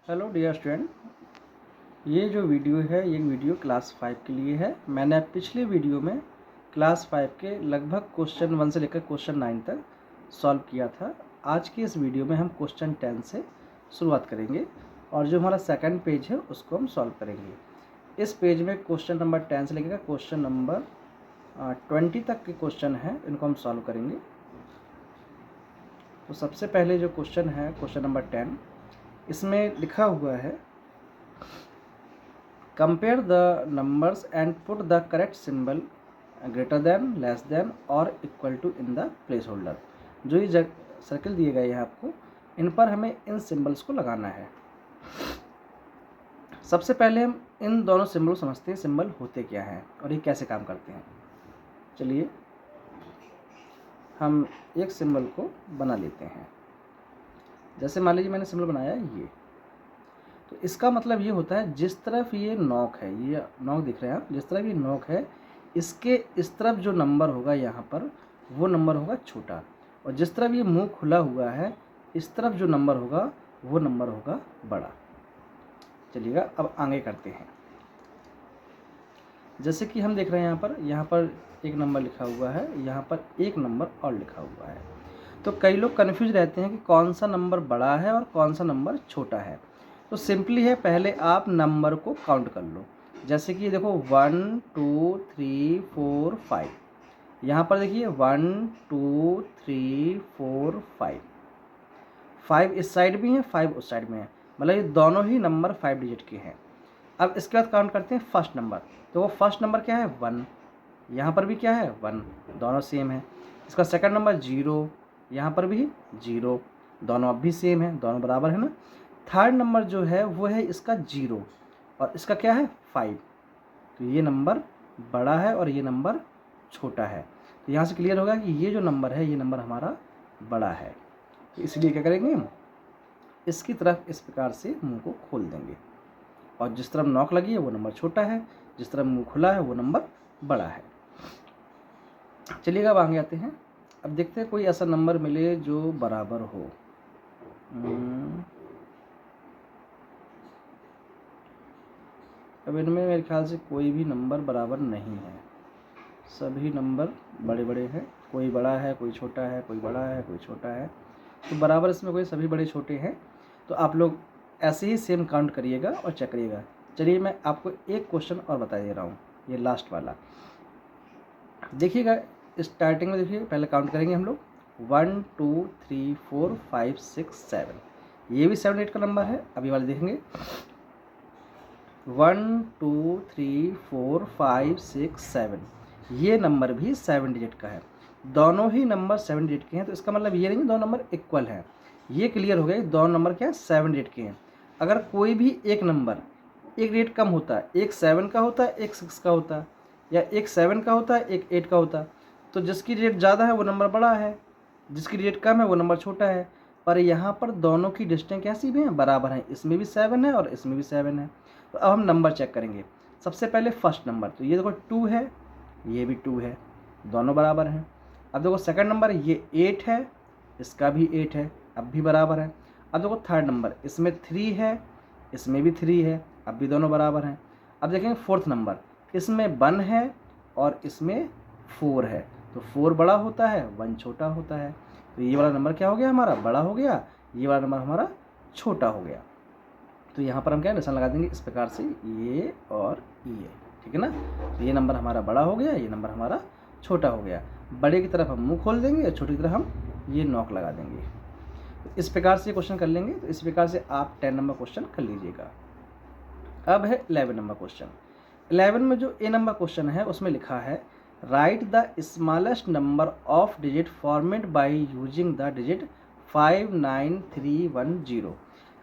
Hello dear student, ये जो video है ये वीडियो क्लास 5 के लिए है। मैंने पिछले वीडियो में क्लास 5 के लगभग क्वेश्चन 1 से लेकर क्वेश्चन 9 तक सॉल्व किया था। आज की इस वीडियो में हम क्वेश्चन 10 से शुरुआत करेंगे और जो हमारा सेकंड पेज है उसको हम सॉल्व करेंगे। इस पेज में क्वेश्चन नंबर 10 से लेकर क्वेश्चन नंबर 20 तक के क्वेश्चन हैं, इनको हम सॉल्व करेंगे। तो सबसे पहले जो क्वेश्चन है क्वेश्चन नंबर 10, इसमें लिखा हुआ है compare the numbers and put the correct symbol greater than, less than और equal to in the placeholder. जो ये सर्कल दिए गए हैं आपको, इन पर हमें इन सिंबल्स को लगाना है। सबसे पहले हम इन दोनों सिंबल को समझते हैं, सिंबल होते क्या हैं और ये कैसे काम करते हैं। चलिए हम एक सिंबल को बना लेते हैं। जैसे मान लीजिए मैंने सिंबल बनाया ये, तो इसका मतलब ये होता है जिस तरफ ये नोक है, ये नोक दिख रहे हैं आप, जिस तरफ ये नोक है इसके इस तरफ जो नंबर होगा यहाँ पर वो नंबर होगा छोटा, और जिस तरफ ये मुंह खुला हुआ है इस तरफ जो नंबर होगा वो नंबर होगा बड़ा। चलिएगा अब आगे करते हैं। जैसे कि हम देख रहे हैं यहाँ पर एक नंबर लिखा हुआ है, यहाँ पर एक नंबर और लिखा हुआ है। तो कई लोग कन्फ्यूज रहते हैं कि कौन सा नंबर बड़ा है और कौन सा नंबर छोटा है। तो सिंपली है, पहले आप नंबर को काउंट कर लो। जैसे कि देखो 1 2 3 4 5, यहाँ पर देखिए 1 2 3 4 5, 5 इस साइड भी है 5 उस साइड में है, मतलब ये दोनों ही नंबर 5 डिजिट के हैं। अब इसके बाद काउंट करते हैं फर्स्ट नंबर। तो वो फर्स्ट नंबर क्या है 1, यहाँ पर भी क्या है 1, दोनों सेम है। इसका सेकंड नंबर 0, यहाँ पर भी 0, दोनों अब भी सेम है, दोनों बराबर है ना। थर्ड नंबर जो है वो है इसका 0 और इसका क्या है 5। तो ये नंबर बड़ा है और ये नंबर छोटा है। तो यहाँ से क्लियर होगा कि ये जो नंबर है ये नंबर हमारा बड़ा है। तो इसलिए क्या करेंगे हम, इसकी तरफ इस प्रकार से मुंह को खोल देंगे, और जिस तरफ नॉक लगी है वो नंबर छोटा है, जिस तरफ मुंह खुला है वो नंबर बड़ा है। चलिएगा अब आगे आते हैं। अब देखते हैं कोई ऐसा नंबर मिले जो बराबर हो। अब इनमें मेरे ख्याल से कोई भी नंबर बराबर नहीं है, सभी नंबर बड़े बड़े हैं। कोई बड़ा है, कोई छोटा है, कोई बड़ा है, कोई छोटा है। तो बराबर इसमें कोई, सभी बड़े छोटे हैं। तो आप लोग ऐसे ही सेम काउंट करिएगा और चेक करिएगा। चलिए मैं आपको एक क्वेश्चन और बता दे रहा हूँ, ये लास्ट वाला देखिएगा। स्टार्टिंग में देखिए, पहले काउंट करेंगे हम लोग 1 2 3 4 5 6 7, ये भी 7 8 का नंबर है। अभी वाले देखेंगे 1 2 3 4 5 6 7, ये नंबर भी 7 डिजिट का है। दोनों ही नंबर 7 डिजिट के हैं, तो इसका मतलब ये नहीं दोनों नंबर इक्वल हैं। ये क्लियर हो गया, दोनों नंबर क्या है 7 डिजिट के हैं। अगर कोई भी एक नंबर एक डिजिट कम होता है, एक 7 का होता है एक 6 का होता है, या एक 7 का होता है एक 8 का होता है, तो जिसकी डिजिट ज़्यादा है वो नंबर बड़ा है, जिसकी डिजिट कम है वो नंबर छोटा है। पर यहाँ पर दोनों की डिस्टेंस कैसी भी हैं, बराबर हैं। इसमें भी 7 है और इसमें भी 7 है। तो अब हम नंबर चेक करेंगे। सबसे पहले फर्स्ट नंबर, तो ये देखो 2 है, ये भी 2 है, दोनों बराबर हैं। अब देखो सेकंड नंबर, ये 8 है, इसका भी 8 है, अब भी बराबर है। अब देखो थर्ड नंबर, इसमें 3 है, इसमें भी 3 है, अब भी दोनों बराबर हैं। अब देखेंगे फोर्थ नंबर, इसमें 1 है और इसमें 4 है, तो 4 बड़ा होता है 1 छोटा होता है। तो ये वाला नंबर क्या हो गया हमारा, बड़ा हो गया, ये वाला नंबर हमारा छोटा हो गया। तो यहाँ पर हम क्या निशान लगा देंगे इस प्रकार से, ये और ये, ठीक है ना। तो ये नंबर हमारा बड़ा हो गया, ये नंबर हमारा छोटा हो गया। बड़े की तरफ हम मुंह खोल देंगे और छोटी की तरफ हम ये नॉक लगा देंगे। तो इस प्रकार से क्वेश्चन कर लेंगे। तो इस प्रकार से आप 10 नंबर क्वेश्चन कर लीजिएगा। अब है 11 नंबर क्वेश्चन। 11 में जो ए नंबर क्वेश्चन है उसमें लिखा है right the smallest number of digit formed bye using the digit 59310।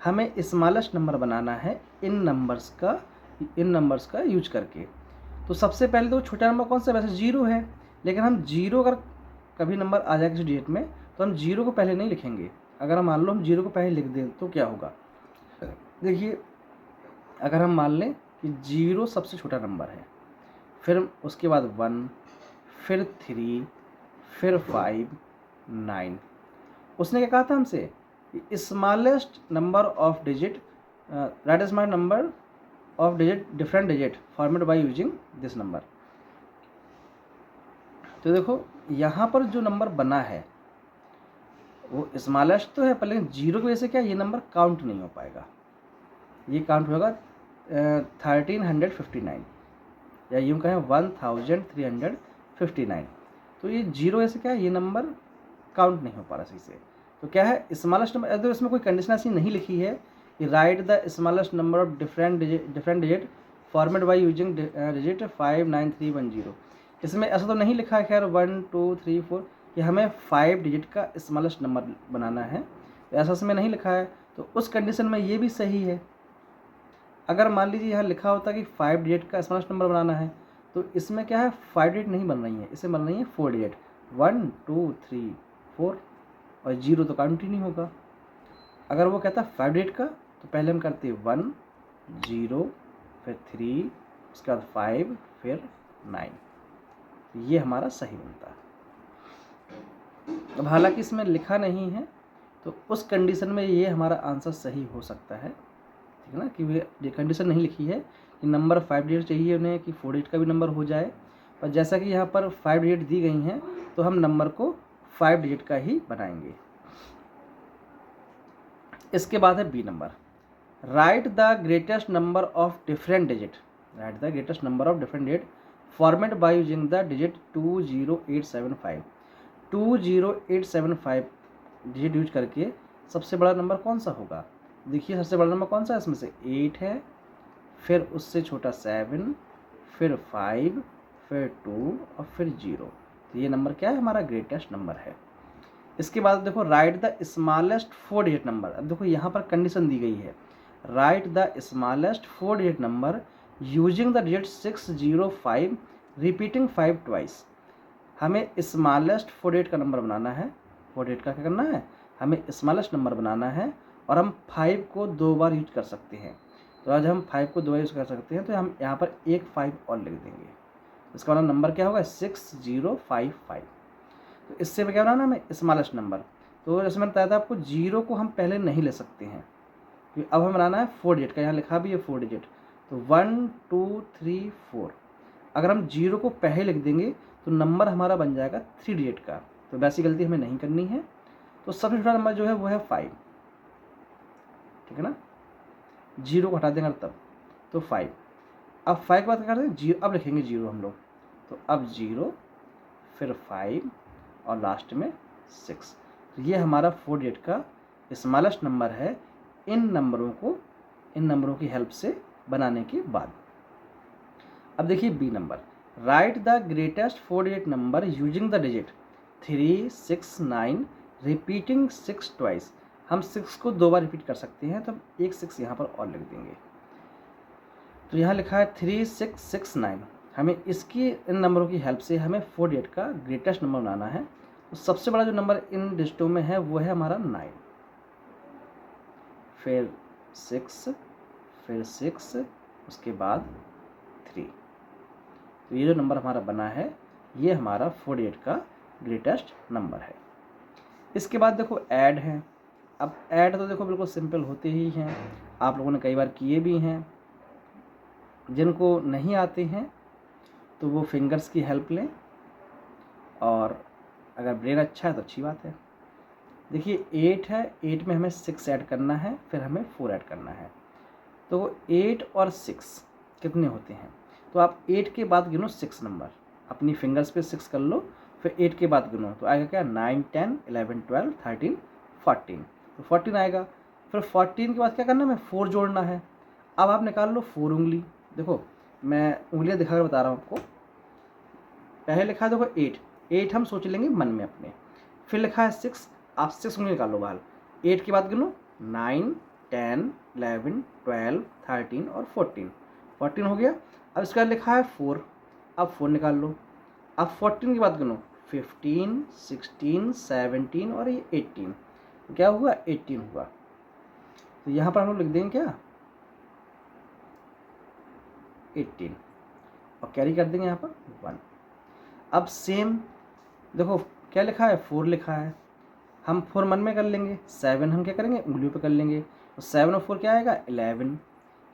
हमें स्मॉलेस्ट नंबर बनाना है इन नंबर्स का यूज करके। तो सबसे पहले तो छोटा नंबर कौन सा, वैसे 0 है, लेकिन हम 0 अगर कभी नंबर आ जाए किसी डिजिट में तो हम 0 को पहले नहीं लिखेंगे। अगर हम मान लो हम 0 को पहले लिख दें तो क्या होगा, देखिए अगर हम मान लें कि 0 सबसे छोटा नंबर है, फिर उसके बाद 1, फिर 3, फिर 5, 9। उसने क्या कहा था हमसे, smallest number of digit right the smallest number of digit different digit format by using this number. तो देखो यहाँ पर जो नंबर बना है वो स्मॉलेस्ट तो है, पर लेकिन जीरो की वजह से क्या ये नंबर काउंट नहीं हो पाएगा, ये काउंट होगा 1359 या यूँ कहें 1359। तो ये जीरो ऐसे क्या है, ये नंबर काउंट नहीं हो पा रहा सही से। तो क्या है स्मॉलेस्ट नंबर, तो इसमें कोई कंडीशन ऐसी नहीं लिखी है कि right the smallest number of different digit format by using digit 59310। इसमें ऐसा तो नहीं लिखा है खैर 1 2 3 4 कि हमें 5 डिजिट का स्मॉलेस्ट नंबर बनाना है, तो ऐसा इसमें नहीं लिखा है। तो उस कंडीशन में ये भी सही है। अगर मान लीजिए यहाँ लिखा होता कि 5 डिजिट का स्मॉलेस्ट नंबर बनाना है, तो इसमें क्या है 5 डिजिट नहीं बन रही है, इसमें बन रही है 4 डिजिट 1 2 3 4, और जीरो तो काउंट ही नहीं होगा। अगर वो कहता 5 डिजिट का तो पहले हम करते 1 0 फिर 3 उसके बाद 5 फिर 9, ये हमारा सही बनता है। अब हालांकि इसमें लिखा नहीं है तो उस कंडीशन में ये हमारा आंसर सही हो सकता है, ठीक है ना, कि ये कंडीशन नहीं लिखी है कि नंबर 5 डिजिट चाहिए उन्हें कि 4 डिजिट का भी नंबर हो जाए, पर जैसा कि यहाँ पर 5 डिजिट दी गई हैं तो हम नंबर को 5 डिजिट का ही बनाएंगे। इसके बाद है B number, right the greatest number of different digit, right the greatest number of different digit format by using the digit 20875। 20875 digit use करके सबसे बड़ा नंबर कौन सा होगा? देखिए सबसे बड़ा नंबर कौन सा है इसमें से 8 है, फिर उससे छोटा 7, फिर 5, फिर 2 और फिर 0। तो ये नंबर क्या है हमारा ग्रेटेस्ट नंबर है। इसके बाद देखो right the smallest 4 digit number. अब देखो यहाँ पर कंडीशन दी गई है right the smallest 4 digit number using the digit 605 repeating 5 twice. हमें स्मॉलेस्ट 4 डिजिट का नंबर बनाना है, 4 डिजिट का क्या करना है, हमें स्मॉलेस्ट नंबर बनाना है, और हम 5 को 2 बार यूज कर सकते हैं। तो आज हम 5 को 2 बार यूज कर सकते हैं, तो हम यहाँ पर एक 5 और लिख देंगे। इसका मतलब नंबर क्या होगा 6055। तो इससे क्या बनाना हमें स्मॉलेस्ट नंबर। तो जैसे मैंने बताया था आपको, जीरो को हम पहले नहीं ले सकते हैं क्योंकि अब हमें बनाना है 4 डिजिट का, यहाँ लिखा भी है 4 डिजिट। तो 1 2 3 4, अगर हम जीरो को पहले लिख देंगे तो नंबर हमारा बन जाएगा 3 डिजिट का। तो वैसी गलती हमें नहीं करनी है। तो सबसे छोटा नंबर जो है वो है 5, ठीक है ना, जीरो को हटा देंगे तब, तो 5। अब 5 के बाद क्या करते हैं जीरो, अब लिखेंगे जीरो हम लोग, तो अब 0 फिर 5 और लास्ट में 6। तो ये हमारा 4 डिजिट का स्मॉलेस्ट नंबर है इन नंबरों की हेल्प से बनाने के बाद। अब देखिए B number, right the greatest 4 digit number using the digit 369 repeating 6 twice. हम 6 को 2 बार रिपीट कर सकते हैं, तो एक 6 यहाँ पर और लिख देंगे। तो यहाँ लिखा है 3669। हमें इसकी इन नंबरों की हेल्प से हमें 4 डिजिट का ग्रेटेस्ट नंबर बनाना है। तो सबसे बड़ा जो नंबर इन डिजिटों में है वो है हमारा 9, फिर 6, फिर 6, उसके बाद 3। तो ये जो नंबर हमारा बना है ये हमारा 4 डिजिट का ग्रेटेस्ट नंबर है। इसके बाद देखो ऐड है। अब ऐड तो देखो बिल्कुल सिंपल होते ही हैं, आप लोगों ने कई बार किए भी हैं। जिनको नहीं आते हैं तो वो फिंगर्स की हेल्प लें, और अगर ब्रेन अच्छा है तो अच्छी बात है। देखिए 8 है, 8 में हमें 6 ऐड करना है, फिर हमें 4 ऐड करना है। तो 8 और 6 कितने होते हैं? तो आप 8 के बाद गिनो 6 नंबर, अपनी फिंगर्स पे 6 कर लो, फिर 8 के बाद गिनो, तो आएगा क्या 9 10 11 12 13 14। तो 14 आएगा। फिर 14 के बाद क्या करना है, हमें 4 जोड़ना है। अब आप निकाल लो 4 उंगली। देखो मैं उंगलियां दिखाकर बता रहा हूँ आपको। पहले लिखा है देखो 8 हम सोच लेंगे मन में अपने, फिर लिखा है 6, आप 6 उंगली निकाल लो बाहर। 8 के बाद गिनो 9 10 11 12 13 और 14 हो गया। अब इसके बाद लिखा है 4, अब 4 निकाल लो। अब 14 के बाद गिनो 15 16 17 और ये 18, तो क्या हुआ 18 हुआ। तो यहाँ पर हम लोग लिख देंगे क्या 18 और कैरी कर देंगे यहाँ पर 1। अब सेम देखो क्या लिखा है 4 लिखा है, हम 4 मन में कर लेंगे, 7 हम क्या करेंगे उंगलियों पे कर लेंगे, तो 7 और 4 क्या आएगा 11।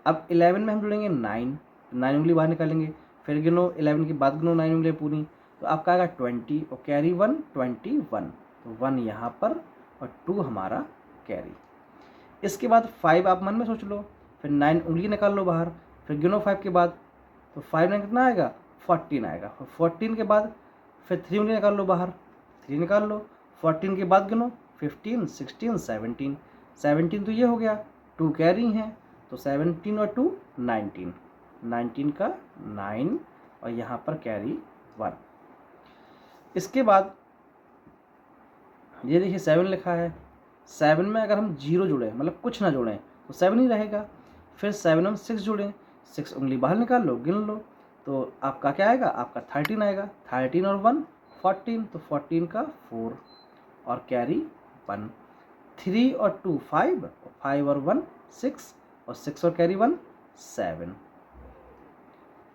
अब 11 में हम जोड़ेंगे 9, 9 उंगली बाहर निकालेंगे, फिर गिनो 11 के बाद गिनो 9 उंगली पूरी, तो आपका आएगा 20 और कैरी 1 21, तो 1 यहाँ पर और 2 हमारा कैरी। इसके बाद 5 आप मन में सोच लो, फिर 9 उंगली निकाल लो बाहर, फिर गिनो 5 के बाद, तो 5 में कितना आएगा 14 आएगा, फिर 14 के बाद फिर 3 उंगली निकाल लो बाहर, 3 निकाल लो, 14 के बाद गिनो 15 16 17, 17 तो ये हो गया, 2 कैरी हैं, तो 17 और 2 19, 19 का 9 और यहाँ पर कैरी 1। इसके बाद ये देखिए 7 लिखा है, 7 में अगर हम 0 जोड़ें मतलब कुछ ना जोड़ें तो 7 ही रहेगा। फिर 7 में 6 जोड़ें, 6 उंगली बाहर निकाल लो, गिन लो, तो आपका क्या आएगा, आपका 13 आएगा, 13 और 1 14, तो 14 का 4 और कैरी 1, 3 और 2 5, 5 और 1 6 और 6 और कैरी 1 7।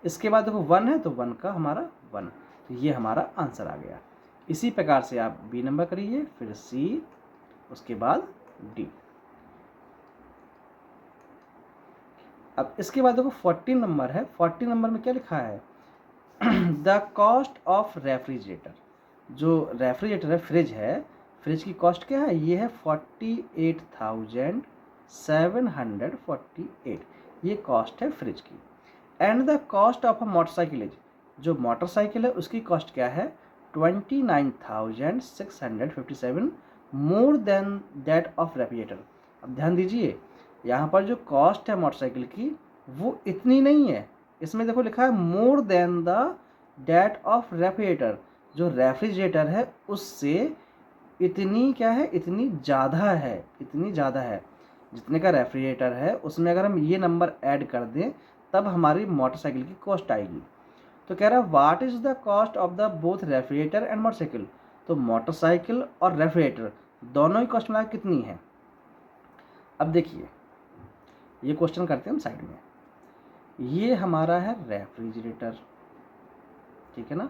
इसके बाद देखो 1 है तो 1 का हमारा 1, तो ये हमारा आंसर आ गया। इसी प्रकार से आप बी नंबर करिए, फिर सी, उसके बाद डी। अब इसके बाद देखो 14 नंबर है, 14 नंबर में क्या लिखा है द कॉस्ट ऑफ रेफ्रिजरेटर। जो रेफ्रिजरेटर है, फ्रिज है, फ्रिज की कॉस्ट क्या है, ये है 48,748, ये कॉस्ट है फ्रिज की। And the cost of a motorcycle is, जो मोटरसाइकिल है उसकी कॉस्ट क्या है 29,657, more than that of refrigerator. अब ध्यान दीजिए, यहाँ पर जो कॉस्ट है मोटरसाइकिल की वो इतनी नहीं है, इसमें देखो लिखा है more than the that of refrigerator, जो रेफ्रिजरेटर है उससे इतनी क्या है, इतनी ज़्यादा है, इतनी ज़्यादा है। जितने का रेफ्रिजरेटर है उसमें अगर हम ये नंबर ऐड कर दें तब हमारी मोटरसाइकिल की कॉस्ट आएगी। तो कह रहा है what is the cost of the both refrigerator and motorcycle, तो मोटरसाइकिल और रेफ्रिजरेटर दोनों ही कॉस्ट मिला कितनी है। अब देखिए ये क्वेश्चन करते हैं हम साइड में, ये हमारा है रेफ्रिजरेटर, ठीक है ना।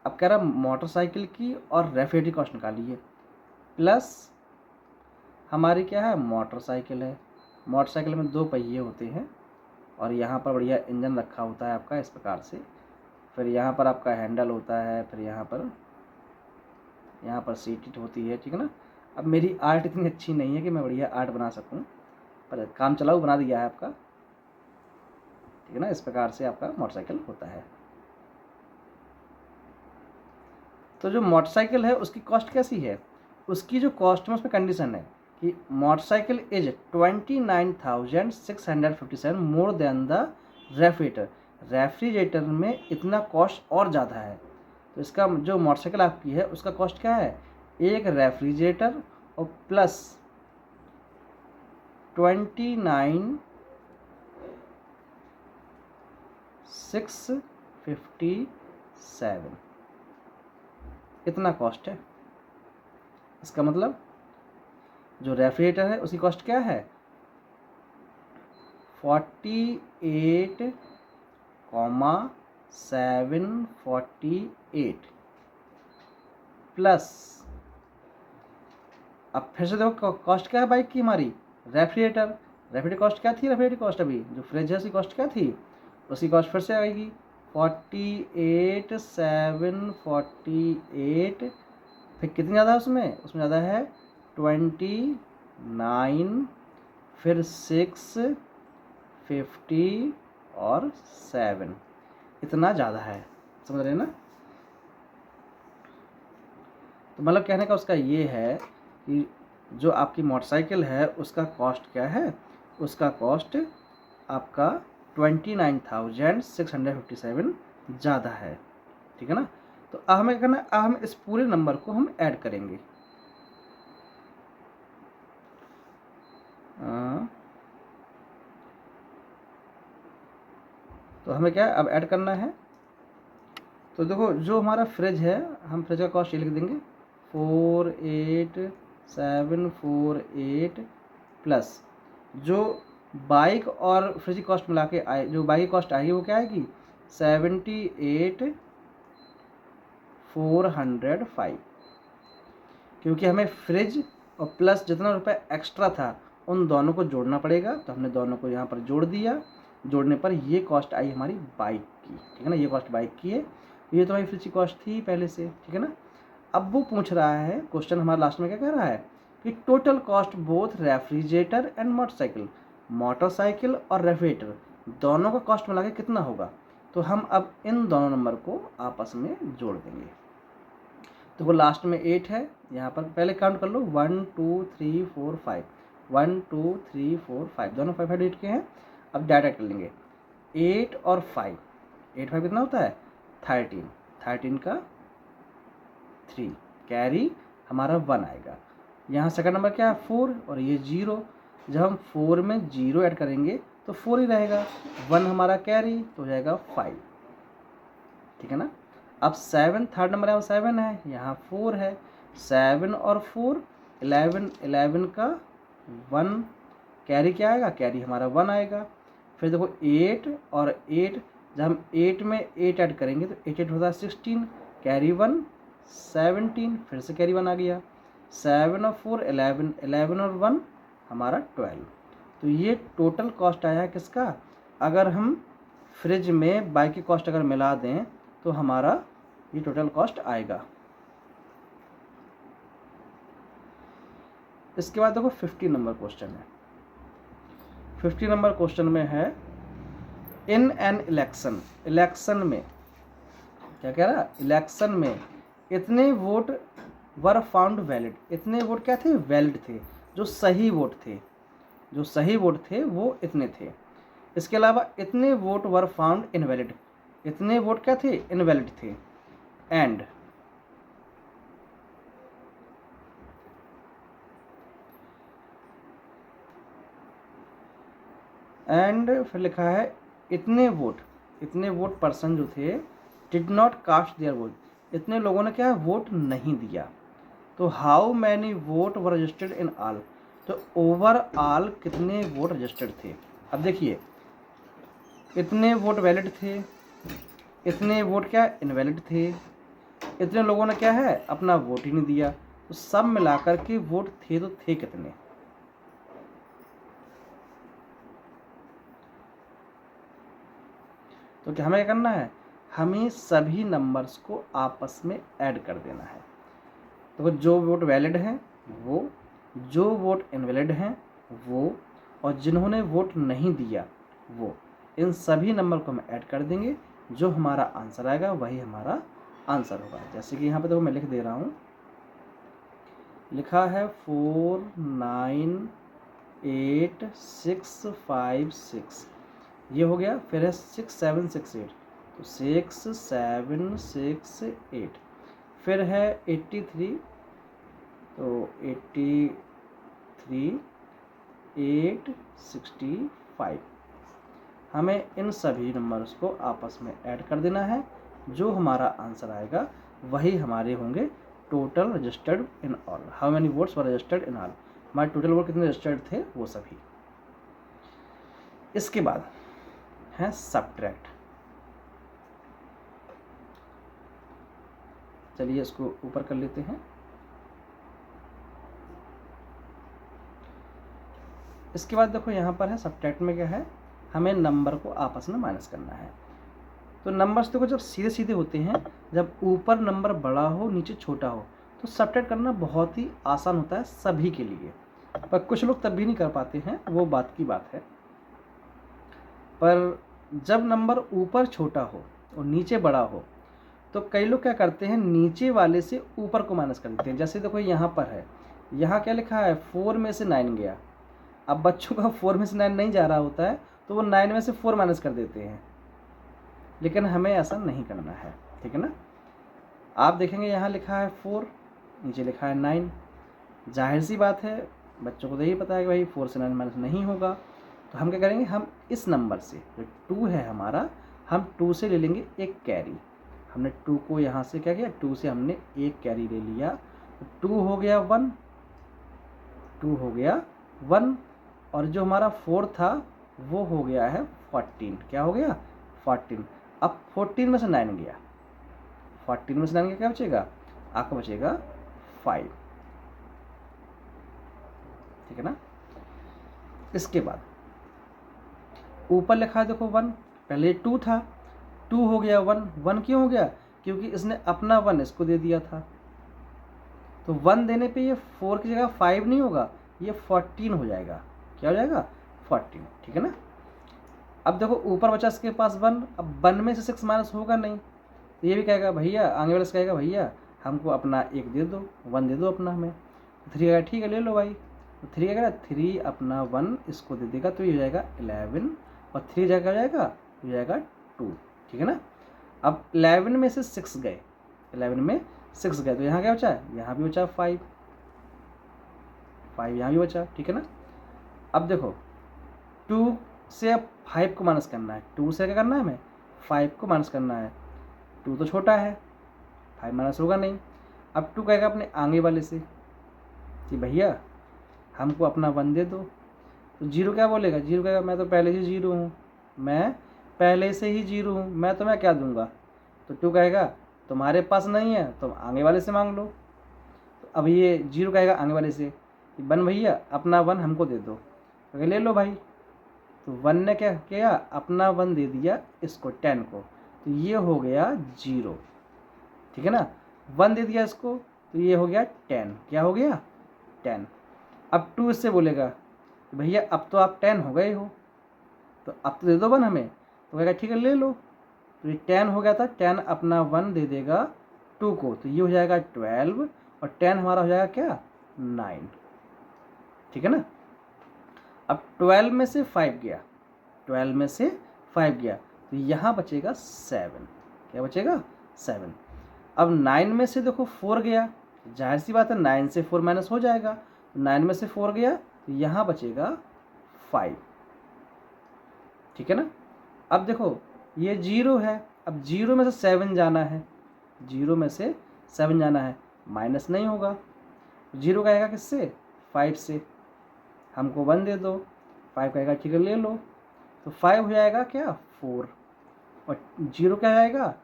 अब कह रहा मोटरसाइकिल की और रेफ्रिजरेटर की कॉस्ट निकालिए, प्लस हमारी क्या है मोटरसाइकिल है, मोटरसाइकिल में 2 पहिए होते हैं और यहाँ पर बढ़िया इंजन रखा होता है आपका इस प्रकार से, फिर यहाँ पर आपका हैंडल होता है, फिर यहाँ पर सीट होती है, ठीक है ना। अब मेरी आर्ट इतनी अच्छी नहीं है कि मैं बढ़िया आर्ट बना सकूँ, पर काम चलाऊ बना दिया है आपका, ठीक है ना। इस प्रकार से आपका मोटरसाइकिल होता है। तो जो मोटरसाइकिल है उसकी कॉस्ट कैसी है, उसकी जो कॉस्ट में उसमें कंडीशन है कि motorcycle is 29,657 more than the refrigerator, refrigerator में इतना कॉस्ट और ज़्यादा है। तो इसका जो मोटरसाइकिल आपकी है उसका कॉस्ट क्या है, एक रेफ्रिजरेटर और प्लस 29,657, इतना कॉस्ट है। इसका मतलब जो रेफ्रिजरेटर है उसकी कॉस्ट क्या है 48,748 प्लस, अब फिर से देखो कॉस्ट क्या है बाइक की हमारी, रेफ्रिजरेटर कॉस्ट क्या थी, रेफ्रिजरेटर कॉस्ट अभी जो फ्रिज है उसकी कॉस्ट क्या थी, उसकी कॉस्ट फिर से आएगी 48,748, फिर कितनी ज़्यादा है उसमें ज़्यादा है 29, फिर 6 50 और 7, इतना ज़्यादा है, समझ रहे हैं ना। तो मतलब कहने का उसका ये है कि जो आपकी मोटरसाइकिल है उसका कॉस्ट क्या है, उसका कॉस्ट आपका 29,657 ज़्यादा है, ठीक है ना। तो अब हमें करना, अब हम इस पूरे नंबर को हम ऐड करेंगे। तो हमें क्या अब ऐड करना है, तो देखो जो हमारा फ्रिज है हम फ्रिज का कॉस्ट ये लिख देंगे 48,748 प्लस जो बाइक और फ्रिज की कॉस्ट मिला के आए, जो बाइक की कॉस्ट आएगी वो क्या आएगी 78,405, क्योंकि हमें फ्रिज और प्लस जितना रुपये एक्स्ट्रा था उन दोनों को जोड़ना पड़ेगा। तो हमने दोनों को यहाँ पर जोड़ दिया, जोड़ने पर ये कॉस्ट आई हमारी बाइक की, ठीक है ना। ये कॉस्ट बाइक की है, ये तो हमारी फ्रिज की कॉस्ट थी पहले से, ठीक है ना। अब वो पूछ रहा है, क्वेश्चन हमारा लास्ट में क्या कह रहा है कि total cost both refrigerator and motorcycle, motorcycle और रेफ्रिजरेटर दोनों का कॉस्ट मिला के कितना होगा। तो हम अब इन दोनों नंबर को आपस में जोड़ देंगे। तो वो लास्ट में 8 है, यहाँ पर पहले काउंट कर लो 1 2 3 4 5, 1 2 3 4 5, दोनों 5 8 के हैं। अब डाटा कर लेंगे 8 और 5, 8 5 कितना होता है 13, 13 का 3, कैरी हमारा 1 आएगा। यहाँ सेकंड नंबर क्या है 4 और ये 0, जब हम 4 में 0 ऐड करेंगे तो 4 ही रहेगा, 1 हमारा कैरी तो हो जाएगा 5, ठीक है ना। अब 7 थर्ड नंबर है 7 है, यहाँ 4 है, 7 और 4 11, 11 का 1, कैरी क्या आएगा, कैरी हमारा 1 आएगा। फिर देखो 8 और 8, जब हम 8 में 8 ऐड करेंगे तो 8 8 होता है 16, कैरी 1 17, फिर से कैरी 1 आ गया। 7 और 4 11, 11 और 1 हमारा 12। तो ये टोटल कॉस्ट आया है किसका, अगर हम फ्रिज में बाइक की कॉस्ट अगर मिला दें तो हमारा ये टोटल कॉस्ट आएगा। इसके बाद देखो 50 नंबर क्वेश्चन है। 50 नंबर क्वेश्चन में है इन एन इलेक्शन, इलेक्शन में क्या कह रहा, इलेक्शन में इतने वोट वर फाउंड वैलिड, इतने वोट क्या थे, वैलिड थे, जो सही वोट थे, जो सही वोट थे वो इतने थे। इसके अलावा इतने वोट वर फाउंड इनवैलिड, इतने वोट क्या थे, इनवैलिड थे। एंड फिर लिखा है इतने वोट पर्सन जो थे did not cast their vote, इतने लोगों ने क्या वोट नहीं दिया। तो how many vote were registered in all, तो ओवरऑल कितने वोट रजिस्टर्ड थे। अब देखिए इतने वोट वैलिड थे, इतने वोट क्या इनवैलिड थे, इतने लोगों ने क्या है अपना वोट ही नहीं दिया, तो सब मिलाकर के वोट थे तो थे कितने। तो क्या हमें क्या करना है, हमें सभी नंबर्स को आपस में ऐड कर देना है। तो जो वोट वैलिड हैं वो, जो वोट इनवैलिड हैं वो, और जिन्होंने वोट नहीं दिया वो, इन सभी नंबर को हम ऐड कर देंगे, जो हमारा आंसर आएगा वही हमारा आंसर होगा। जैसे कि यहाँ पे देखो मैं लिख दे रहा हूँ, लिखा है 4 9 8 6 5 6, ये हो गया। फिर है 6 7 6 8, तो 6 7 6 8। फिर है 83, तो 83 8 65। हमें इन सभी नंबर्स को आपस में ऐड कर देना है, जो हमारा आंसर आएगा वही हमारे होंगे total registered in all. How many votes were registered in all, हमारे टोटल वोट कितने रजिस्टर्ड थे वो सभी। इसके बाद है सब्ट्रैक्ट। चलिए इसको ऊपर कर लेते हैं। इसके बाद देखो यहाँ पर है सब्ट्रैक्ट में क्या है, हमें नंबर को आपस में माइनस करना है। तो नंबर्स देखो जब सीधे सीधे होते हैं, जब ऊपर नंबर बड़ा हो नीचे छोटा हो, तो सब्ट्रैक्ट करना बहुत ही आसान होता है सभी के लिए, पर कुछ लोग तब भी नहीं कर पाते हैं, वो बात की बात है। पर जब नंबर ऊपर छोटा हो और नीचे बड़ा हो, तो कई लोग क्या करते हैं, नीचे वाले से ऊपर को माइनस कर देते हैं। जैसे देखो यहाँ पर है, यहाँ क्या लिखा है 4 में से 9 गया। अब बच्चों का 4 में से 9 नहीं जा रहा होता है, तो वो 9 में से 4 माइनस कर देते हैं, लेकिन हमें ऐसा नहीं करना है, ठीक है ना। आप देखेंगे यहाँ लिखा है 4, नीचे लिखा है 9, जाहिर सी बात है बच्चों को तो यही पता है कि भाई 4 से 9 माइनस नहीं होगा। तो हम क्या करेंगे, हम इस नंबर से जो 2 है हमारा, हम 2 से ले लेंगे एक कैरी। हमने 2 को यहाँ से क्या किया, 2 से हमने एक कैरी ले लिया, तो 2 हो गया 1, 2 हो गया 1, और जो हमारा 4 था वो हो गया है 14। क्या हो गया 14। अब 14 में से 9 गया, 14 में से 9 गया, क्या बचेगा, आपका बचेगा 5, ठीक है ना। इसके बाद ऊपर लिखा है देखो 1, पहले 2 था, 2 हो गया 1, 1 क्यों हो गया? क्योंकि इसने अपना 1 इसको दे दिया था। तो 1 देने पे ये 4 की जगह 5 नहीं होगा, ये 14 हो जाएगा। क्या हो जाएगा? 14, ठीक है ना। अब देखो ऊपर बचा इसके पास 1, अब 1 में से 6 माइनस होगा नहीं, तो ये भी कहेगा भैया, आगे वाले से कहेगा भैया हमको अपना 1 दे दो, 1 दे दो अपना हमें। 3 कहेगा ठीक है ले लो भाई, तो 3 कहेगा 3 अपना 1 इसको दे देगा, तो ये हो जाएगा 11, और 3 जगह हो जाएगा, हो जाएगा 2, ठीक है ना। अब 11 में से 6 गए, 11 में 6 गए, तो यहाँ क्या बचा? यहाँ भी बचा 5, 5 यहाँ भी बचा, ठीक है ना। अब देखो 2 से अब 5 को माइनस करना है, 2 से क्या करना है हमें? 5 को माइनस करना है। 2 तो छोटा है, 5 माइनस होगा नहीं। अब 2 कहेगा अपने आगे वाले से कि भैया हमको अपना 1 दे दो, तो 0 क्या बोलेगा? 0 कहेगा मैं तो पहले ही 0 हूँ, मैं पहले से ही 0 हूँ, मैं तुम्हें क्या दूंगा? तो 2 कहेगा तुम्हारे पास नहीं है, तुम आगे वाले से मांग लो। तो अब ये 0 कहेगा आगे वाले से कि 1 भैया अपना 1 हमको दे दो, तो ले लो भाई। तो 1 ने क्या किया? अपना 1 दे दिया इसको, 10 को, तो ये हो गया 0, ठीक है ना। 1 दे दिया इसको, तो ये हो गया 10, क्या हो गया? 10। अब 2 इससे बोलेगा भैया अब तो आप 10 हो गए हो, तो अब तो दे दो 1 हमें, तो कहेगा ठीक है ले लो। तो ये 10 हो गया था, 10 अपना 1 दे देगा 2 को, तो ये हो जाएगा 12, और 10 हमारा हो जाएगा क्या? 9, ठीक है ना। अब 12 में से 5 गया, 12 में से 5 गया, तो यहाँ बचेगा 7, क्या बचेगा? 7। अब 9 में से देखो 4 गया, जाहिर सी बात है 9 से 4 माइनस हो जाएगा, 9 में से 4 गया, तो यहाँ बचेगा 5, ठीक है ना। अब देखो ये 0 है, अब 0 में से 7 जाना है, 0 में से 7 जाना है, माइनस नहीं होगा। 0 कहेगा किससे? 5 से, हमको 1 दे दो, 5 कहेगा ठीक है ले लो, तो 5 हो जाएगा क्या? 4, और 0 क्या आएगा?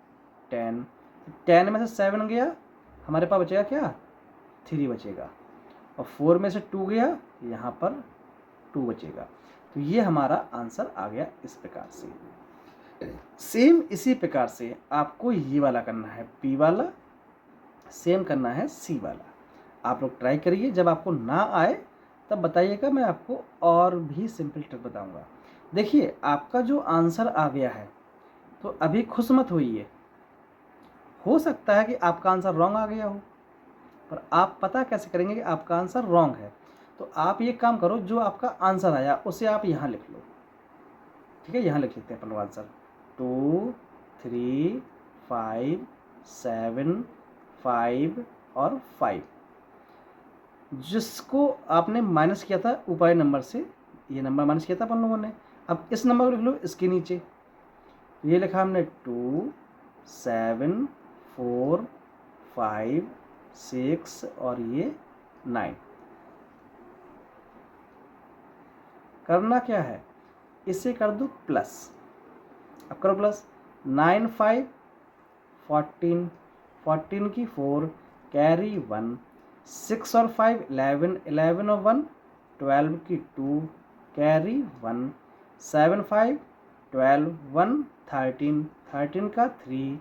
10, 10 में से 7 गया, हमारे पास बचेगा क्या? 3 बचेगा, और 4 में से 2 गया, यहाँ पर 2 बचेगा। तो ये हमारा आंसर आ गया इस प्रकार से। सेम इसी प्रकार से आपको ये वाला करना है, बी वाला, सेम करना है सी वाला। आप लोग ट्राई करिए, जब आपको ना आए तब बताइएगा, मैं आपको और भी सिंपल ट्रिक बताऊंगा। देखिए आपका जो आंसर आ गया है, तो अभी खुश मत होइए, हो सकता है कि आपका आंसर रॉन्ग आ गया हो, पर आप पता कैसे करेंगे कि आपका आंसर रॉन्ग है? तो आप ये काम करो, जो आपका आंसर आया उसे आप यहाँ लिख लो, ठीक है। यहाँ लिख लेते हैं अपन आंसर 2 3 5 7 5 और 5। जिसको आपने माइनस किया था ऊपर नंबर से, ये नंबर माइनस किया था अपन लोगों ने, अब इस नंबर को लिख लो इसके नीचे। ये लिखा हमने 2 7 4 5 6 और ये 9। करना क्या है? इसे कर दो प्लस, अब करो प्लस। 9 5 14, 14 की 4 कैरी 1, 6 और 5 11, 11 और 1 12 की 2 कैरी 1, 7 5 12, 1 13, 13 का 3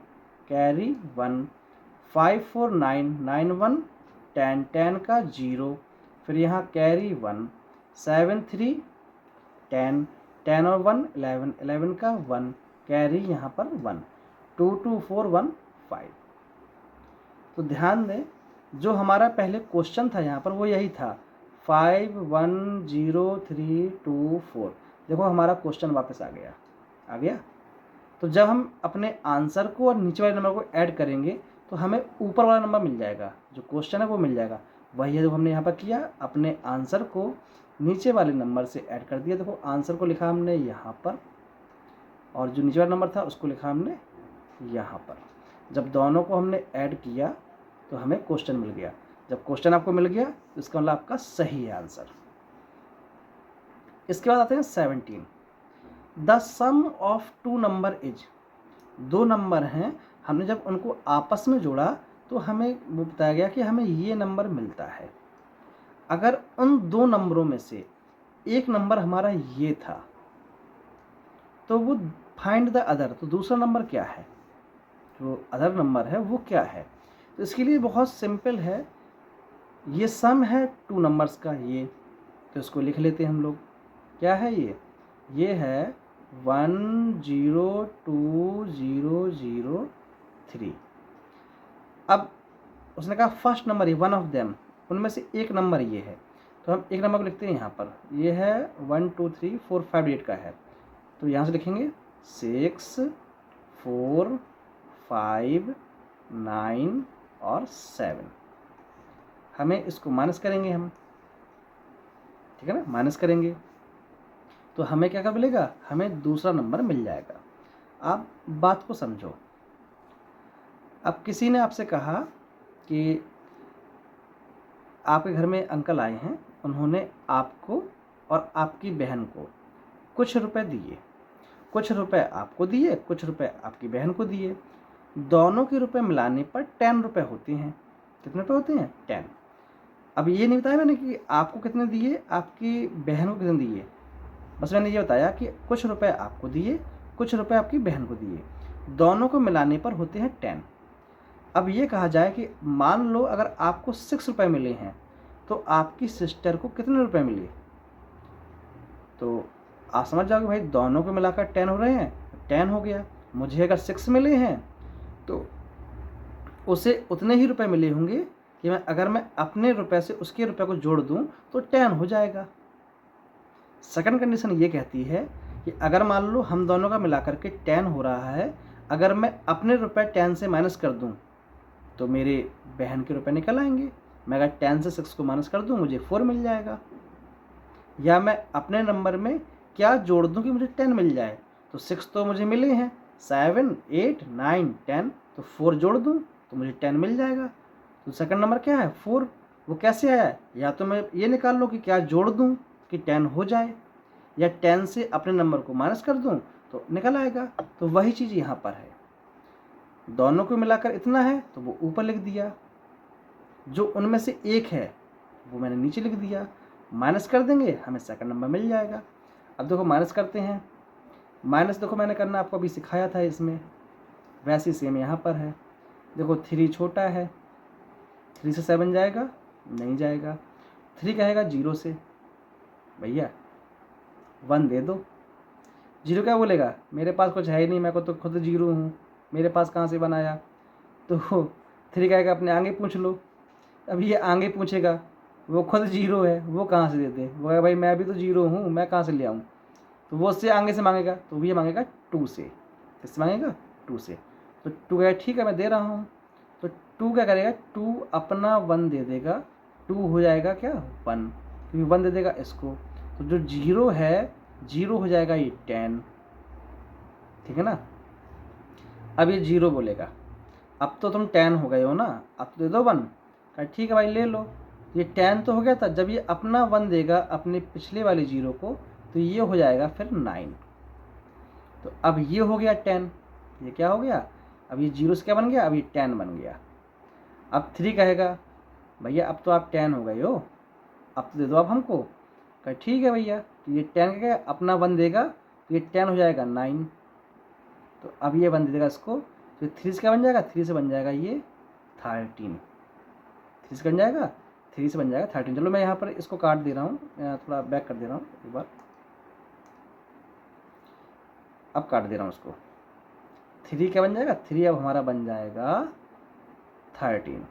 कैरी 1, 5 4 9, 9 1 10, 10 का 0, फिर यहाँ कैरी 1, 7 3 10, 10 और 1 11, 11 का 1 कैरी यहाँ पर 1, 2 2 4 1 5। तो ध्यान दें, जो हमारा पहले क्वेश्चन था यहाँ पर वो यही था 5 1 0 3 2 4। देखो हमारा क्वेश्चन वापस आ गया। तो जब हम अपने आंसर को और नीचे वाले नंबर को ऐड करेंगे तो हमें ऊपर वाला नंबर मिल जाएगा, जो क्वेश्चन है वो मिल जाएगा। वही है जो हमने यहाँ पर किया, अपने आंसर को नीचे वाले नंबर से ऐड कर दिया। देखो आंसर को लिखा हमने यहाँ पर, और जो नीचे वाला नंबर था उसको लिखा हमने यहाँ पर। जब दोनों को हमने ऐड किया तो हमें क्वेश्चन मिल गया। जब क्वेश्चन आपको मिल गया तो इसका मतलब आपका सही है आंसर। इसके बाद आते हैं 17। The sum of 2 number is, 2 number हैं, हमने जब उनको आपस में जोड़ा तो हमें वो बताया गया कि हमें ये नंबर मिलता है। अगर उन 2 नंबरों में से एक नंबर हमारा ये था, तो वो फाइंड द अदर, तो दूसरा नंबर क्या है, जो अदर नंबर है वो क्या है। तो इसके लिए बहुत सिंपल है, ये सम है टू नंबर्स का ये, तो इसको लिख लेते हैं हम लोग। क्या है ये है 1020003। अब उसने कहा फर्स्ट नंबर ये वन ऑफ देम, उनमें से एक नंबर ये है, तो हम एक नंबर को लिखते हैं यहाँ पर, ये है 1 2 3 4 5 8 का है, तो यहाँ से लिखेंगे 6 4 5 9 और 7। हमें इसको माइनस करेंगे हम, ठीक है ना, माइनस करेंगे तो हमें क्या मिलेगा, हमें दूसरा नंबर मिल जाएगा। आप बात को समझो। अब किसी ने आपसे कहा कि आपके घर में अंकल आए हैं, उन्होंने आपको और आपकी बहन को कुछ रुपए दिए, कुछ रुपए आपको दिए, कुछ रुपए आपकी बहन को दिए, दोनों के रुपए मिलाने पर 10 रुपए होते हैं। कितने रुपए होते हैं, 10। अब ये नहीं बताया मैंने कि आपको कितने दिए, आपकी बहन को कितने दिए, बस मैंने ये बताया कि कुछ रुपए आपको दिए, कुछ रुपए आपकी बहन को दिए, दोनों को मिलाने पर होते हैं 10। अब ये कहा जाए कि मान लो अगर आपको 6 रुपए मिले हैं तो आपकी सिस्टर को कितने रुपए मिले, तो आप समझ जाओगे भाई दोनों को मिलाकर 10 हो रहे हैं, 10 हो गया। मुझे अगर 6 मिले हैं तो उसे उतने ही रुपए मिले होंगे कि अगर मैं अपने रुपए से उसके रुपए को जोड़ दूं तो 10 हो जाएगा। सेकंड कंडीशन ये कहती है कि अगर मान लो हम दोनों का मिलाकर के 10 हो रहा है, अगर मैं अपने रुपए 10 से माइनस कर दूं तो मेरे बहन के रुपए निकल आएंगे। मैं अगर 10 से 6 को माइनस कर दूं मुझे 4 मिल जाएगा। या मैं अपने नंबर में क्या जोड़ दूं कि मुझे 10 मिल जाए, तो 6 तो मुझे मिले हैं, 7 8 9 10, तो 4 जोड़ दूं तो मुझे 10 मिल जाएगा। तो सेकंड नंबर क्या है, 4। वो कैसे आया, या तो मैं ये निकाल लो कि क्या जोड़ दूं कि 10 हो जाए, या 10 से अपने नंबर को माइनस कर दूं तो निकल आएगा। तो वही चीज़ यहाँ पर है, दोनों को मिलाकर इतना है तो वो ऊपर लिख दिया, जो उनमें से एक है वो मैंने नीचे लिख दिया, माइनस कर देंगे हमें सेकंड नंबर मिल जाएगा। अब देखो माइनस करते हैं, माइनस देखो मैंने करना आपको अभी सिखाया था इसमें, वैसे सेम यहाँ पर है। देखो 3 छोटा है, 3 से 7 जाएगा, नहीं जाएगा। 3 कहेगा 0 से, भैया 1 दे दो। 0 क्या बोलेगा, मेरे पास कुछ है ही नहीं, मैं को तो खुद 0 हूँ, मेरे पास कहाँ से बनाया। तो 3 कहेगा अपने आगे पूछ लो। अब ये आगे पूछेगा, वो खुद 0 है, वो कहाँ से दे दे, वो कहेगा भाई मैं भी तो 0 हूँ, मैं कहाँ से ले आऊँ। तो वो उससे आगे से मांगेगा, तो ये मांगेगा 2 से। किससे मांगेगा, 2 से। तो 2 कहेगा ठीक है मैं दे रहा हूँ। तो 2 क्या करेगा, 2 अपना 1 दे देगा, 2 हो जाएगा क्या 1, क्योंकि 1 दे देगा इसको। तो जो 0 है 0 हो जाएगा ये 10, ठीक है ना। अब ये 0 बोलेगा, अब तो तुम 10 हो गए हो ना, अब तो दे दो 1। कहा ठीक है भाई ले लो। ये 10 तो हो गया था, जब ये अपना 1 देगा अपने पिछले वाले 0 को तो ये हो जाएगा फिर 9। तो अब ये हो गया 10, ये क्या हो गया, अब ये 0 से क्या बन गया, अब ये 10 बन गया। अब 3 कहेगा भैया अब तो आप 10 हो गए हो, अब तो दे दो आप हमको। कहा ठीक है भैया। तो ये 10 का अपना 1 देगा तो ये 10 हो जाएगा 9। तो अब ये 1 दे देगा इसको, तो 3 से क्या बन जाएगा, 3 से बन जाएगा ये 13। 3 से बन जाएगा, 3 से बन जाएगा 13। चलो मैं यहाँ पर इसको काट दे रहा हूँ, थोड़ा बैक कर दे रहा हूँ एक बार, अब काट दे रहा हूँ उसको। 3 क्या बन जाएगा, 3 अब हमारा बन जाएगा 13।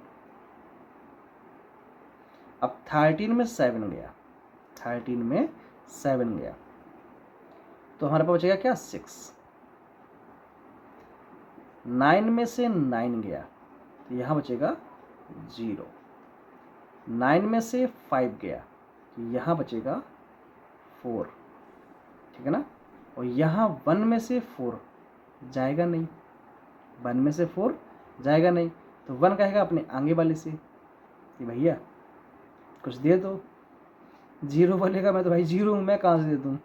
अब 13 में 7 गया, 13 में 7 गया तो हमारे पास बचेगा क्या 6। 9 में से 9 गया तो यहाँ बचेगा 0। 9 में से 5 गया तो यहाँ बचेगा 4, ठीक है ना। और यहाँ 1 में से 4 जाएगा नहीं, 1 में से 4 जाएगा नहीं, तो 1 कहेगा अपने आगे वाले से कि भैया कुछ दे दो। 0 बोलेगा मैं तो भाई 0 हूँ, मैं कहाँ से दे दूँ।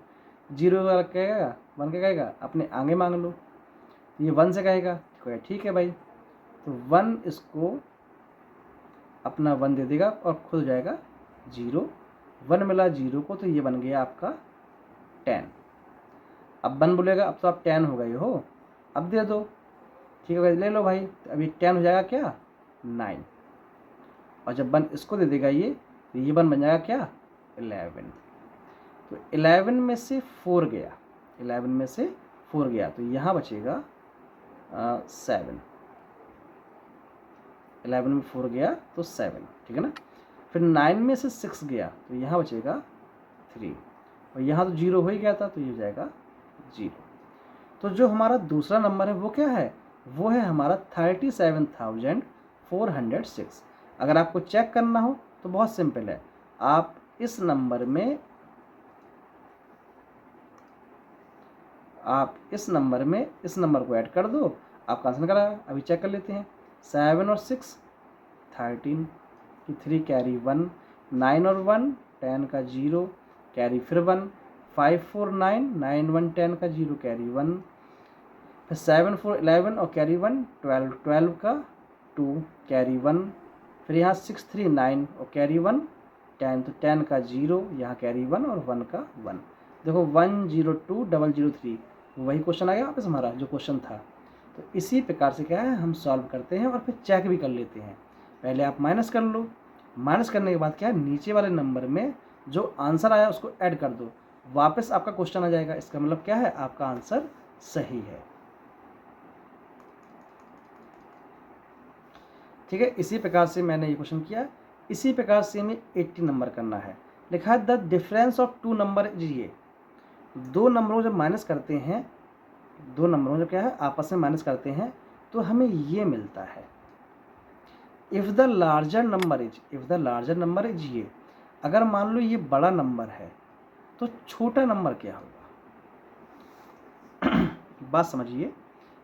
0 वाला कहेगा, 1 क्या कहेगा अपने आगे मांग लो। ये 1 से कहेगा ठीक है भाई, तो 1 इसको अपना 1 दे देगा और खुद हो जाएगा 0 1 मिला 0 को, तो ये बन गया आपका 10। अब 1 बोलेगा, अब तो आप 10 हो गए हो, अब दे दो, ठीक है ले लो भाई, अभी 10 हो जाएगा क्या 9, और जब 1 इसको दे देगा ये, तो ये 1 बन जाएगा क्या 11। तो 11 में से 4 गया, 11 में से 4 गया, तो यहाँ बचेगा 7। 11 में 4 गया तो 7, ठीक है ना। फिर 9 में से 6 गया, तो यहाँ बचेगा 3, और यहाँ तो 0 हो ही गया था, तो ये हो जाएगा 0। तो जो हमारा दूसरा नंबर है वो क्या है, वो है हमारा 37,406। अगर आपको चेक करना हो तो बहुत सिंपल है, आप इस नंबर में इस नंबर को ऐड कर दो, आपका आंसर निकल आएगा। अभी चेक कर लेते हैं, 7 और 6 13 की 3 कैरी 1, 9 और 1 10 का 0 कैरी फिर 1, 5 4 9 9 1 10 का 0 कैरी 1, फिर 7 4 11 और कैरी 1 12 12 का 2 कैरी 1, फिर यहाँ 6 3 9 और कैरी 1 10, तो 10 का 0 यहाँ कैरी 1 और 1 का 1। देखो 102003 वही क्वेश्चन आ गया वापस हमारा जो क्वेश्चन था। तो इसी प्रकार से क्या है, हम सॉल्व करते हैं और फिर चेक भी कर लेते हैं। पहले आप माइनस कर लो, माइनस करने के बाद क्या है, नीचे वाले नंबर में जो आंसर आया उसको ऐड कर दो, वापस आपका क्वेश्चन आ जाएगा। इसका मतलब क्या है, आपका आंसर सही है, ठीक है। इसी प्रकार से मैंने ये क्वेश्चन किया। इसी प्रकार से हमें 80 नंबर करना है। लिखा है the difference of 2 number is ये। दो नंबरों जब माइनस करते हैं, दो नंबरों जो क्या है आपस में माइनस करते हैं, तो हमें ये मिलता है, if the larger number is ये। अगर मान लो ये बड़ा नंबर है तो छोटा नंबर क्या होगा। बात समझिए,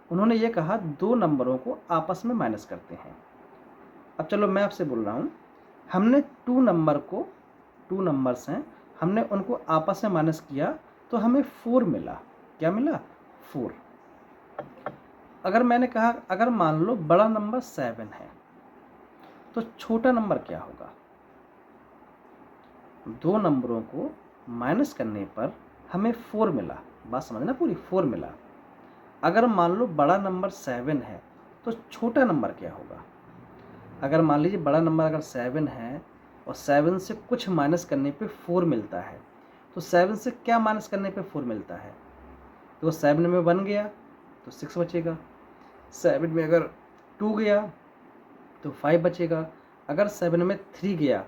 उन्होंने ये कहा दो नंबरों को आपस में माइनस करते हैं। अब चलो मैं आपसे बोल रहा हूँ, हमने 2 नंबर्स हैं, हमने उनको आपस में माइनस किया तो हमें 4 मिला। क्या मिला 4। अगर मैंने कहा अगर मान लो बड़ा नंबर 7 है तो छोटा नंबर क्या होगा। दो नंबरों को माइनस करने पर हमें 4 मिला, बात समझना पूरी, 4 मिला। अगर मान लो बड़ा नंबर 7 है तो छोटा नंबर क्या होगा। अगर मान लीजिए बड़ा नंबर अगर 7 है और 7 से कुछ माइनस करने पे 4 मिलता है, तो 7 से क्या माइनस करने पे 4 मिलता है। तो 7 में 1 गया तो 6 बचेगा, 7 में अगर 2 गया तो 5 बचेगा, अगर 7 में 3 गया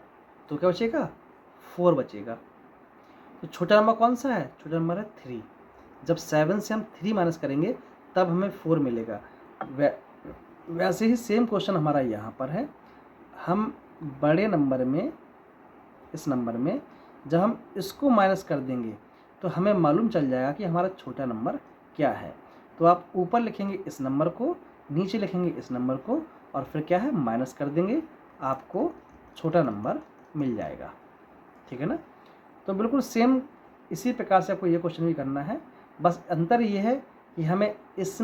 तो क्या बचेगा 4 बचेगा। तो छोटा नंबर कौन सा है, छोटा नंबर है 3। जब 7 से हम 3 माइनस करेंगे तब हमें 4 मिलेगा। वैसे ही सेम क्वेश्चन हमारा यहाँ पर है। हम बड़े नंबर में, इस नंबर में जब हम इसको माइनस कर देंगे तो हमें मालूम चल जाएगा कि हमारा छोटा नंबर क्या है। तो आप ऊपर लिखेंगे इस नंबर को, नीचे लिखेंगे इस नंबर को, और फिर क्या है माइनस कर देंगे, आपको छोटा नंबर मिल जाएगा, ठीक है ना। तो बिल्कुल सेम इसी प्रकार से आपको ये क्वेश्चन भी करना है। बस अंतर ये है कि हमें इस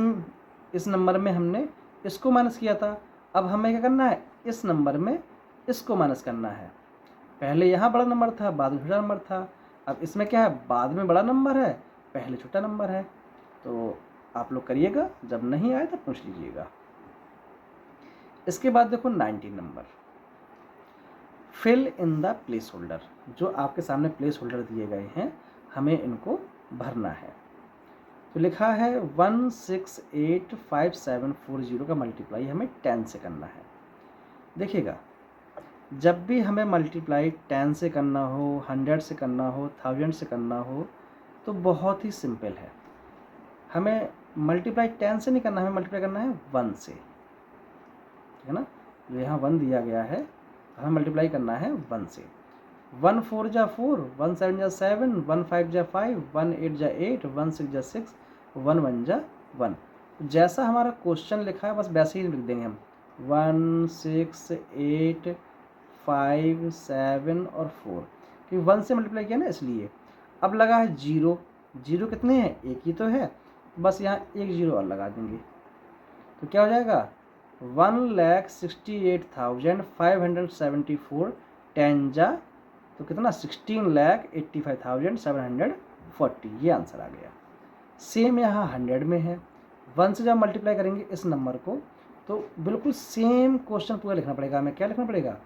नंबर में हमने इसको माइनस किया था, अब हमें क्या करना है, इस नंबर में इसको माइनस करना है। पहले यहाँ बड़ा नंबर था, बाद में छोटा नंबर था। अब इसमें क्या है, बाद में बड़ा नंबर है, पहले छोटा नंबर है। तो आप लोग करिएगा, जब नहीं आए तब पूछ लीजिएगा। इसके बाद देखो 19 number, fill in the placeholder. जो आपके सामने प्लेस होल्डर दिए गए हैं हमें इनको भरना है। तो लिखा है 168570 का मल्टीप्लाई हमें 10 से करना है। देखिएगा, जब भी हमें मल्टीप्लाई 10 से करना हो, 100 से करना हो, 1000 से करना हो, तो बहुत ही सिंपल है। हमें मल्टीप्लाई 10 से नहीं करना, हमें मल्टीप्लाई करना है 1 से, ठीक है ना। जो यहाँ 1 दिया गया है, हमें मल्टीप्लाई करना है 1 से। 1 4 जा 4, 1 7 जा 7, 1 5 जा 5, 1 8 जा 8, 1 6 जा 6, 1 1 जा 1। जैसा हमारा क्वेश्चन लिखा है बस वैसे ही लिख देंगे हम, 1 6 8 5 7 और 4, क्योंकि 1 से मल्टीप्लाई किया ना इसलिए। अब लगा है 0, 0 कितने हैं, एक ही तो है, बस यहाँ एक 0 और लगा देंगे। तो क्या हो जाएगा 1,68,574, 10 जा तो कितना 16,85,740, ये आंसर आ गया। सेम यहाँ 100 में है, 1 से जब मल्टीप्लाई करेंगे इस नंबर को तो बिल्कुल सेम क्वेश्चन पूरा लिखना पड़ेगा। हमें क्या लिखना पड़ेगा,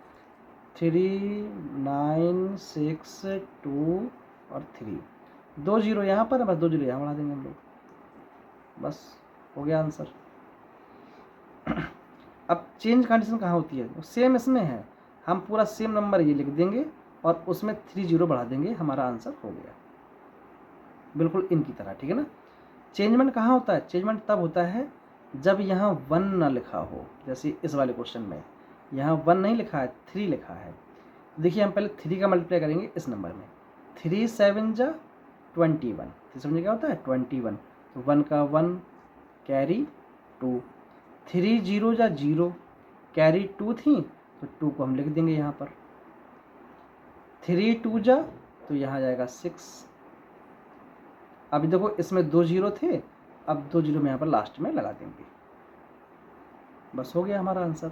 3, 9, 6, 2 और 3, 2 जीरो यहाँ पर है, बस 2 जीरो यहाँ बढ़ा देंगे हम लोग, बस हो गया आंसर। अब चेंज कंडीशन कहाँ होती है, सेम इसमें है, हम पूरा सेम नंबर ये लिख देंगे और उसमें 3 जीरो बढ़ा देंगे, हमारा आंसर हो गया, बिल्कुल इनकी तरह, ठीक है ना। चेंजमेंट कहाँ होता है, चेंजमेंट तब होता है जब यहाँ 1 ना लिखा हो, जैसे इस वाले क्वेश्चन में यहाँ 1 नहीं लिखा है, 3 लिखा है। देखिए हम पहले 3 का मल्टीप्लाई करेंगे इस नंबर में, 3 7 जा 21, 3 7 क्या होता है 21, तो 1 का 1 कैरी 2, 3 जीरो जा 0 कैरी 2 थी, तो 2 को हम लिख देंगे यहाँ पर, 3 2 जा तो यहाँ जाएगा 6। अभी देखो इसमें 2 जीरो थे, अब 2 जीरो में यहाँ पर लास्ट में लगा देंगे, बस हो गया हमारा आंसर।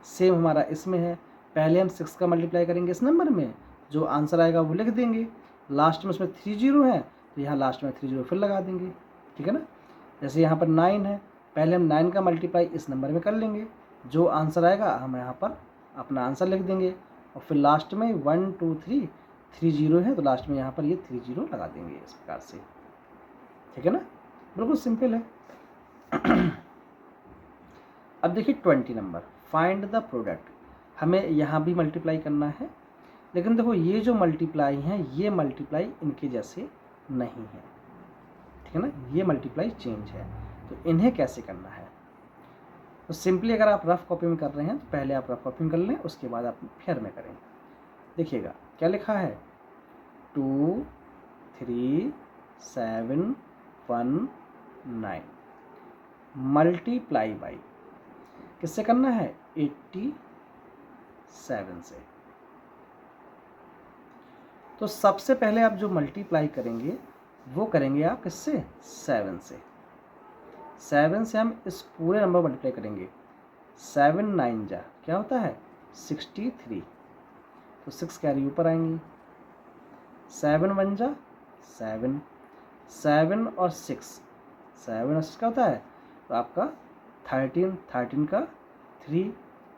सेम हमारा इसमें है, पहले हम 6 का मल्टीप्लाई करेंगे इस नंबर में, जो आंसर आएगा वो लिख देंगे, लास्ट में उसमें 3 जीरो है तो यहाँ लास्ट में 3 जीरो फिर लगा देंगे, ठीक है ना। जैसे यहाँ पर 9 है, पहले हम 9 का मल्टीप्लाई इस नंबर में कर लेंगे, जो आंसर आएगा हम यहाँ पर अपना आंसर लिख देंगे और फिर लास्ट में 1 2 3, 3 जीरो है तो लास्ट में यहाँ पर ये 3 जीरो लगा देंगे इस प्रकार से, ठीक है ना, बिल्कुल सिंपल है। अब देखिए 20 नंबर, फाइंड द प्रोडक्ट, हमें यहाँ भी मल्टीप्लाई करना है, लेकिन देखो ये जो मल्टीप्लाई हैं ये मल्टीप्लाई इनके जैसे नहीं है, ठीक है ना, ये मल्टीप्लाई चेंज है, तो इन्हें कैसे करना है। तो सिंपली अगर आप रफ कॉपी में कर रहे हैं तो पहले आप रफ कॉपी में कर लें, उसके बाद आप फेयर में करें। देखिएगा क्या लिखा है, 2 3 7 1 9 मल्टीप्लाई बाई, किससे करना है 87 से। तो सबसे पहले आप जो मल्टीप्लाई करेंगे वो करेंगे आप किससे, 7 से। 7 से हम इस पूरे नंबर मल्टीप्लाई करेंगे, 7 9 जा क्या होता है 63, तो 6 कैरी ऊपर आएंगी, 7 1 जा 7, 7 और 6, 7 और 6 क्या होता है, तो आपका 13, 13 का 3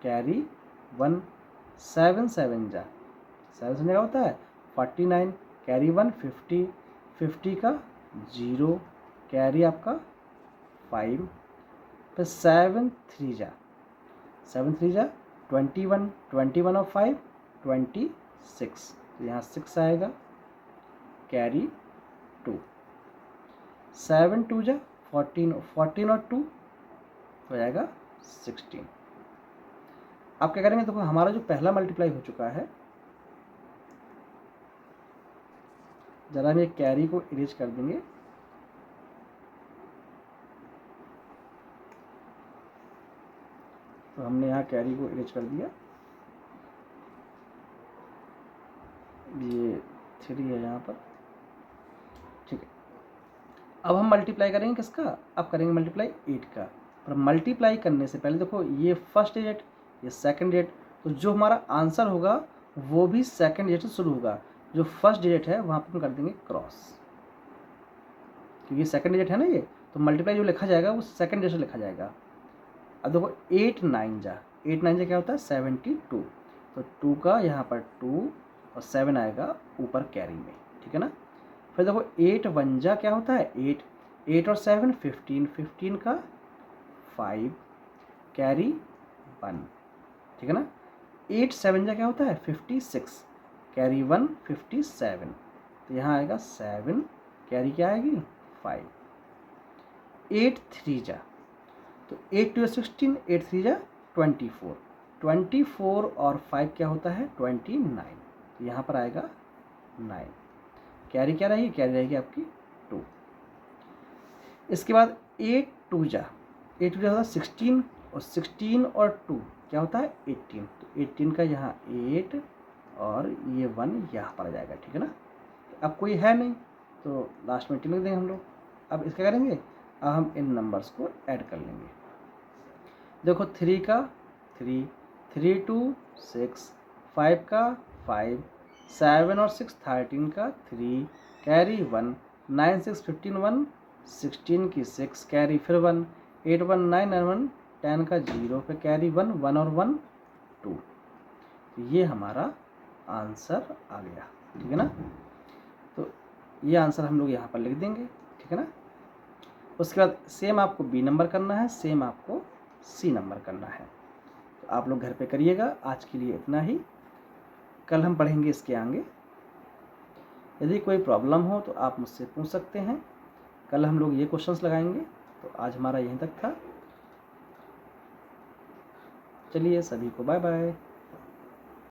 कैरी 1, 7 7 जा 7 7 क्या होता है 49 कैरी 1 50, 50 का 0 कैरी आपका 5, फिर 7 3 जा 7 3 जा 21, 21 और 5 26, तो यहाँ 6 आएगा कैरी 2, 7 2 जा 14, 14 और 2 हो जाएगा 16। आप क्या करेंगे, देखो हमारा जो पहला मल्टीप्लाई हो चुका है, जरा हम ये कैरी को इरेज कर देंगे, तो हमने यहाँ कैरी को इरेज कर दिया, ये 3 है यहाँ पर, ठीक है। अब हम मल्टीप्लाई करेंगे किसका, अब करेंगे मल्टीप्लाई 8 का, पर मल्टीप्लाई करने से पहले देखो ये फर्स्ट डिजिट ये सेकंड डिजिट, तो जो हमारा आंसर होगा वो भी सेकंड डिजिट से शुरू होगा, जो फर्स्ट डिजिट है वहाँ पर हम कर देंगे क्रॉस, क्योंकि सेकंड डिजिट है ना ये, तो मल्टीप्लाई जो लिखा जाएगा वो सेकंड डिजिट से लिखा जाएगा। अब देखो 8 9 जा, 8 9 जा क्या होता है 72, तो 2 का यहाँ पर 2 और 7 आएगा ऊपर कैरी में, ठीक है ना। फिर देखो 8 1 जा क्या होता है 8, 8 और 7 15, 15 का 5 कैरी 1, ठीक है ना। 8 7 जा क्या होता है 56 कैरी 1 57, तो यहाँ आएगा 7 कैरी क्या आएगी 5, 8 3 जा, तो 8 2 16, 8 3 जा 24, 24 और 5 क्या होता है 29, तो यहाँ पर आएगा 9, कैरी क्या रहेगी, कैरी रहेगी आपकी 2। इसके बाद 8 2 जा, 8 2 जा होता है 16, और 16 और 2 क्या होता है 18, तो 18 का यहाँ 8 और ये 1 यहाँ पर आ जाएगा, ठीक है ना। अब कोई है नहीं तो लास्ट में 18 लिख देंगे हम लोग। अब इसका करेंगे, अब हम इन नंबर्स को ऐड कर लेंगे। देखो 3 का 3, 3 2 6, 5 का 5, 7 और 6 13 का 3 कैरी 1, 9 6 15 1, 16 की 6 कैरी फिर 1, 8 1 9 और 1 10 का 0 पे कैरी 1, 1 और 1 2। ये हमारा आंसर आ गया, ठीक है ना। तो ये आंसर हम लोग यहाँ पर लिख देंगे, ठीक है ना। उसके बाद सेम आपको बी नंबर करना है, सेम आपको सी नंबर करना है। तो आप लोग घर पे करिएगा। आज के लिए इतना ही, कल हम पढ़ेंगे इसके आगे। यदि कोई प्रॉब्लम हो तो आप मुझसे पूछ सकते हैं। कल हम लोग ये क्वेश्चंस लगाएंगे। तो आज हमारा यहीं तक था। चलिए सभी को बाय बाय।